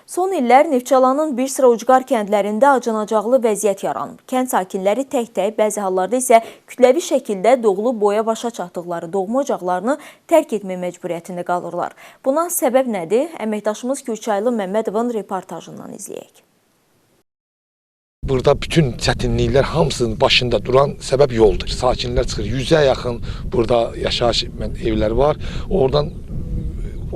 Son illər Neftçalanın bir sıra ucqar kəndlərində acınacaqlı vəziyyət yaranıb. Kənd sakinləri tək-tək, bəzi hallarda isə kütləvi şəkildə doğulu boya başa çatdıqları doğma ocaqlarını tərk etmək məcburiyyətində qalırlar. Buna səbəb nədir? Əməkdaşımız Kürçaylı Məmmədovun reportajından izləyək. Burada bütün çətinliklər hamısının başında duran səbəb yoldur. Sakinlər çıxır. 100-ə yaxın burada yaşayış evləri var. Oradan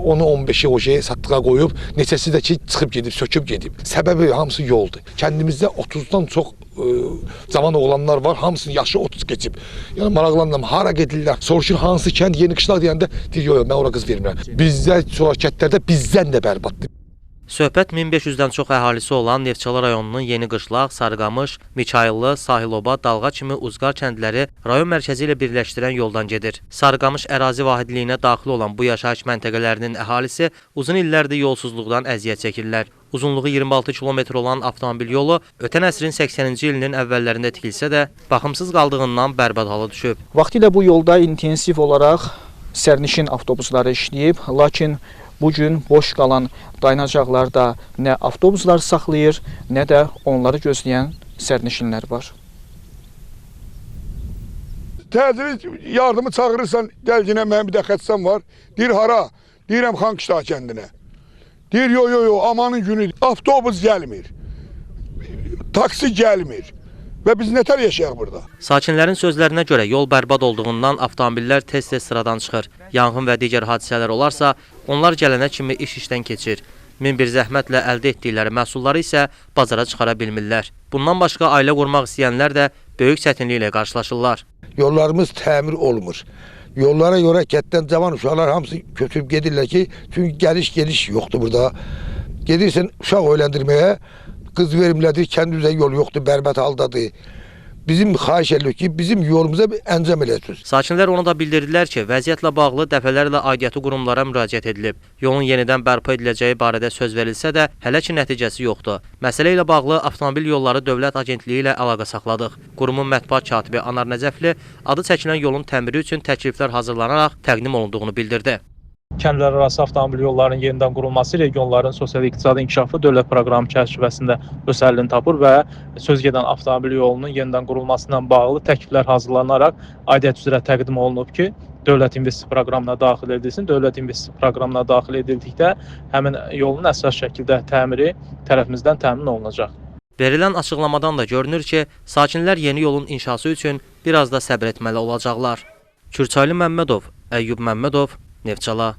10-15'i ojeyə satdığa qoyub, neçəsi də ki çıxıb gedib, söküb gedib. Səbəbi hamısı yoldur. Kəndimizdə 30'dan çox cavan oğlanlar var, hamısının yaşı 30 keçib. Yəni maraqlanıram, hara gedirlər, soruşur hansı kənd, Yeni Qışlaq deyəndə deyir, yox, mən ora qız vermirəm. Bizdə şöhrətlərdə bizdən də bərbaddır. Söhbət 1500-dən çox əhalisi olan Neftçala rayonunun Yeni Qışlaq, Sarıqamış, Miçayıllı, Sahiloba, Dalğa kimi uzqar kəndləri rayon mərkəzi ilə birləşdirən yoldan gedir. Sarıqamış ərazi vahidliyinə daxil olan bu yaşayış məntəqələrinin əhalisi uzun illərdir yolsuzluqdan əziyyət çəkirlər. Uzunluğu 26 kilometr olan avtomobil yolu ötən əsrin 80-ci ilinin əvvəllərində tikilsə də baxımsız qaldığından bərbad hala düşüb. Vaxtilə bu yolda intensiv olaraq sərnişin avtobusları işləyib, lakin bugün boş qalan dayanacaqlarda nə avtobuslar saxlayır, nə də onları gözləyən sərnişinlər var. Təcili yardımı çağırırsan, gəlginə mənim bir də xətsəm var. Deyir, hara? Deyirəm, Xankışla kəndinə. Deyir, yo, amanın günü. Avtobus gəlmir, taksi gəlmir. Və biz nətər yaşayaq burada? Sakinlərin sözlərinə görə yol bərbad olduğundan avtomobillər tez-tez sıradan çıxır. Yanğın və digər hadisələr olarsa, onlar gələnə kimi işdən keçir. Min bir zəhmətlə əldə etdikləri məhsulları isə bazara çıxara bilmirlər. Bundan başqa ailə qurmaq istəyənlər də böyük çətinliklə qarşılaşırlar. Yollarımız təmir olmur. Yollara görə kənddən cavan uşaqlar hamısı köçüb gedirlər ki, çünki geliş yoxdur burada. Gedirsən uşaq öyləndirməyə, qız verimlədir, kəndimizə yol yoxdur, bərbad haldadır. Bizim xahiş edirik ki, bizim yolumuza bir əncam eləsiniz. Sakinlər ona da bildirdilər ki, vəziyyətlə bağlı dəfələrlə aidiyyatı qurumlara müraciət edilib. Yolun yenidən bərpa ediləcəyi barədə söz verilsə də, hələ ki nəticəsi yoxdur. Məsələ ilə bağlı Avtomobil Yolları Dövlət Agentliyi ilə əlaqə saxladıq. Qurumun mətbuat katibi Anar Nəcəfli adı çəkilən yolun təmiri üçün təkliflər hazırlanaraq təqdim olunduğunu bildirdi. Kəndlər arası avtomobil yollarının yenidən qurulması regionların sosial-iqtisadi inkişafı dövlət proqramı çərçivəsində öz həllini tapır və sözgedən avtomobil yolunun yenidən qurulmasına bağlı təkliflər hazırlanaraq aidiyyət üzrə təqdim olunub ki, dövlət investisiya proqramına daxil edilsin. Dövlət investisiya proqramına daxil edildikdə həmin yolun əsas şəkildə təmiri tərəfimizdən təmin olunacaq. Verilən açıqlamadan da görünür ki, sakinlər yeni yolun inşası üçün biraz da səbr etməli olacaqlar. Kürçaylı Məmmədov, Əyyub Məmmədov, Neftçala.